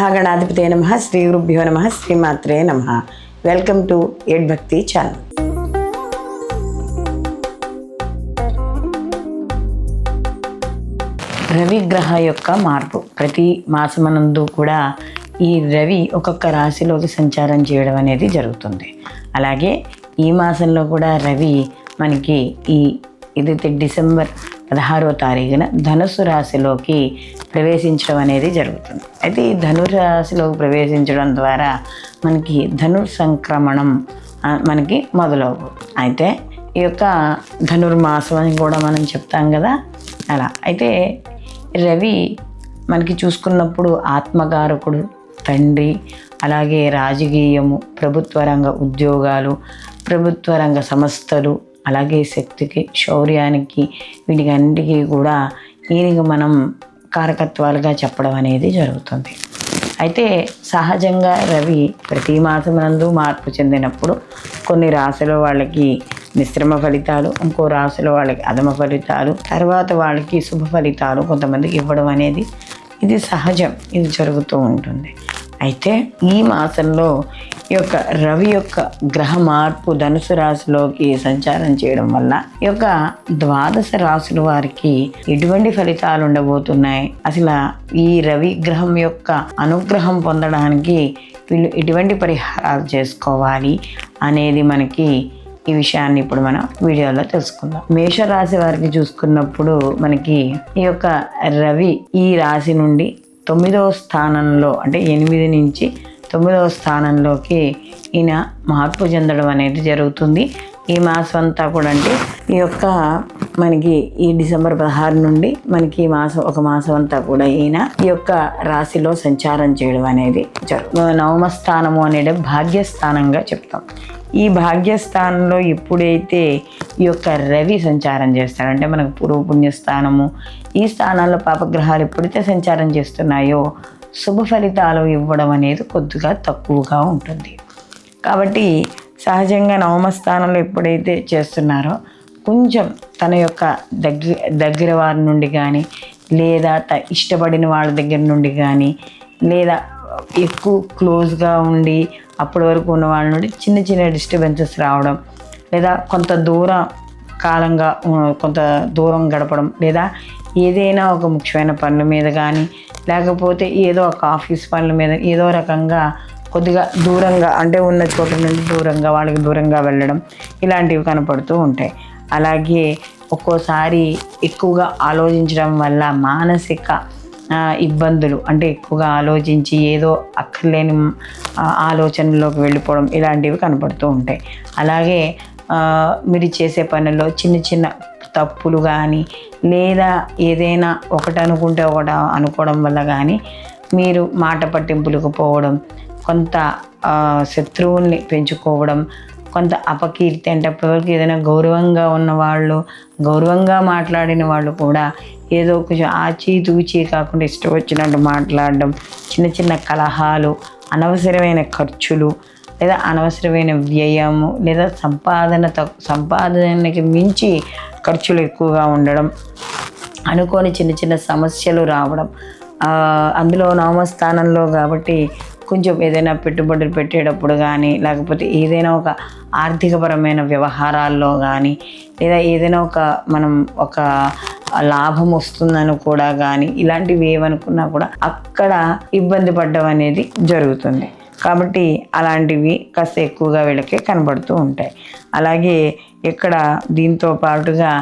మహాగణాధిపతే నమః. శ్రీ గురుభ్యో నమః. శ్రీమాత్రే నమః. వెల్కమ్ టు ఎడ్ భక్తి ఛానల్. రవి గ్రహ యొక్క మార్పు ప్రతి మాసమనందు కూడా ఈ రవి ఒక్కొక్క రాశిలోకి సంచారం చేయడం అనేది జరుగుతుంది. అలాగే ఈ మాసంలో కూడా రవి మనకి ఇదైతే డిసెంబర్ 16వ తారీఖున ధనుసు రాశిలోకి ప్రవేశించడం అనేది జరుగుతుంది. అయితే ఈ ధనురాశిలోకి ప్రవేశించడం ద్వారా మనకి సంక్రమణం మనకి మొదలవుతుంది. అయితే ఈ యొక్క ధనుర్మాసం అని కూడా మనం చెప్తాం కదా, అలా అయితే రవి మనకి చూసుకున్నప్పుడు ఆత్మకారకుడు, తండ్రి, అలాగే రాజకీయము, ప్రభుత్వ రంగ ఉద్యోగాలు, ప్రభుత్వ రంగ సంస్థలు, అలాగే శక్తికి, శౌర్యానికి, వీటికి అన్నిటికీ కూడా ఈయనకి మనం కారకత్వాలుగా చెప్పడం అనేది జరుగుతుంది. అయితే సహజంగా రవి ప్రతి మాసమునందు మార్పు చెందినప్పుడు కొన్ని రాశుల వాళ్ళకి మిశ్రమ ఫలితాలు, ఇంకో రాశిలో వాళ్ళకి అధమ ఫలితాలు, తర్వాత వాళ్ళకి శుభ ఫలితాలు కొంతమందికి ఇవ్వడం అనేది ఇది సహజం, ఇది జరుగుతూ ఉంటుంది. అయితే ఈ మాసంలో ఈ యొక్క రవి యొక్క గ్రహ మార్పు ధనుసు రాశిలోకి సంచారం చేయడం వల్ల ఈ యొక్క ద్వాదశ రాశుల వారికి ఎటువంటి ఫలితాలు ఉండబోతున్నాయి, అసలు ఈ రవి గ్రహం యొక్క అనుగ్రహం పొందడానికి వీళ్ళు ఎటువంటి పరిహారాలు చేసుకోవాలి అనేది మనకి ఈ విషయాన్ని ఇప్పుడు మనం వీడియోలో తెలుసుకుందాం. మేషరాశి వారికి చూసుకున్నప్పుడు మనకి ఈ యొక్క రవి ఈ రాశి నుండి 9వ స్థానంలో, అంటే 8 నుంచి 9వ స్థానంలోకి ఈయన మార్పు చెందడం అనేది జరుగుతుంది. ఈ మాసం అంతా కూడా అంటే ఈ యొక్క మనకి ఈ డిసెంబర్ 16 నుండి మనకి ఈ మాసం ఒక మాసం అంతా కూడా ఈయన ఈ యొక్క రాశిలో సంచారం చేయడం అనేది జరుగుతుంది. 9వ స్థానము అనేది భాగ్యస్థానంగా చెప్తాం. ఈ భాగ్యస్థానంలో ఎప్పుడైతే ఈ యొక్క రవి సంచారం చేస్తాడంటే మనకు పూర్వపుణ్యస్థానము, ఈ స్థానాల్లో పాపగ్రహాలు ఎప్పుడైతే సంచారం చేస్తున్నాయో శుభ ఫలితాలు ఇవ్వడం అనేది కొద్దిగా తక్కువగా ఉంటుంది. కాబట్టి సహజంగా 9వ స్థానంలో ఎప్పుడైతే చేస్తున్నారో కొంచెం తన యొక్క దగ్గర వారి నుండి కానీ, లేదా ఇష్టపడిన వాళ్ళ దగ్గర నుండి కానీ, లేదా ఎక్కువ క్లోజ్గా ఉండి అప్పటి వరకు ఉన్న వాళ్ళ నుండి చిన్న చిన్న డిస్టర్బెన్సెస్ రావడం, లేదా కొంత దూరం గడపడం, లేదా ఏదైనా ఒక ముఖ్యమైన పనుల మీద కానీ, లేకపోతే ఏదో ఒక ఆఫీస్ పనుల మీద ఏదో రకంగా కొద్దిగా దూరంగా, అంటే ఉన్న చోట నుండి దూరంగా వాళ్ళకి దూరంగా వెళ్ళడం, ఇలాంటివి కనపడుతూ ఉంటాయి. అలాగే ఒక్కోసారి ఎక్కువగా ఆలోచించడం వల్ల మానసిక ఇబ్బందులు, అంటే ఎక్కువగా ఆలోచించి ఏదో అక్కర్లేని ఆలోచనలోకి వెళ్ళిపోవడం, ఇలాంటివి కనపడుతూ ఉంటాయి. అలాగే మీరు చేసే పనుల్లో చిన్న చిన్న తప్పులు కానీ, లేదా ఏదైనా ఒకటి అనుకుంటే ఒకటి అనుకోవడం వల్ల కానీ మీరు మాట పట్టింపులకు పోవడం, కొంత శత్రువుల్ని పెంచుకోవడం, కొంత అపకీర్తి, అంటే అప్పటివరకు ఏదైనా గౌరవంగా ఉన్నవాళ్ళు, గౌరవంగా మాట్లాడిన వాళ్ళు కూడా ఏదో కొంచెం ఆచితూచి కాకుండా ఇష్టం వచ్చినట్టు మాట్లాడడం, చిన్న చిన్న కలహాలు, అనవసరమైన ఖర్చులు, లేదా అనవసరమైన వ్యయము, లేదా సంపాదనకి మించి ఖర్చులు ఎక్కువగా ఉండడం, అనుకోని చిన్న చిన్న సమస్యలు రావడం, అందులో 9వ స్థానంలో కాబట్టి కొంచెం ఏదైనా పెట్టుబడులు పెట్టేటప్పుడు కానీ, లేకపోతే ఏదైనా ఒక ఆర్థికపరమైన వ్యవహారాల్లో కానీ, లేదా ఏదైనా మనం ఒక లాభం వస్తుందని కూడా కానీ, ఇలాంటివి ఏమనుకున్నా కూడా అక్కడ ఇబ్బంది పడడం అనేది జరుగుతుంది. కాబట్టి అలాంటివి కాస్త ఎక్కువగా వీళ్ళకి కనబడుతూ ఉంటాయి. అలాగే ఇక్కడ దీంతో పాటుగా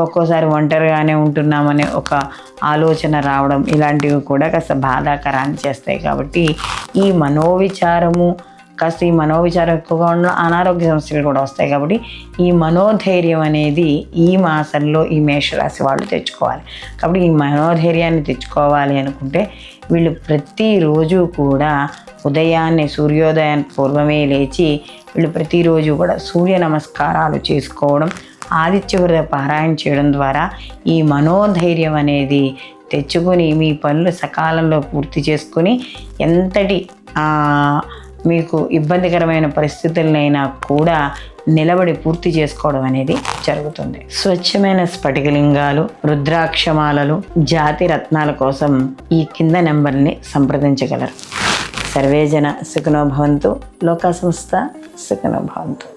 ఒక్కోసారి ఒంటరిగానే ఉంటున్నామనే ఒక ఆలోచన రావడం, ఇలాంటివి కూడా కాస్త బాధాకరాన్ని చేస్తాయి. కాబట్టి ఈ మనోవిచారము ఎక్కువగా ఉన్న అనారోగ్య సమస్యలు కూడా వస్తాయి. కాబట్టి ఈ మనోధైర్యం అనేది ఈ మాసంలో ఈ మేషరాశి వాళ్ళు తెచ్చుకోవాలి. కాబట్టి ఈ మనోధైర్యాన్ని తెచ్చుకోవాలి అనుకుంటే వీళ్ళు ప్రతిరోజు కూడా ఉదయాన్నే సూర్యోదయానికి పూర్వమే లేచి వీళ్ళు ప్రతిరోజు కూడా సూర్య నమస్కారాలు చేసుకోవడం, ఆదిత్య హృదయ పారాయణ చేయడం ద్వారా ఈ మనోధైర్యం అనేది తెచ్చుకొని మీ పనులు సకాలంలో పూర్తి చేసుకొని ఎంతటి మీకు ఇబ్బందికరమైన పరిస్థితులనైనా కూడా నిలబడి పూర్తి చేసుకోవడం అనేది జరుగుతుంది. స్వచ్ఛమైన స్ఫటికలింగాలు, రుద్రాక్షమాలలు, జాతి రత్నాల కోసం ఈ కింద నెంబర్ని సంప్రదించగలరు. సర్వేజన సుఖినో భవంతు. లోకా సంస్థ సుఖినో భవంతు.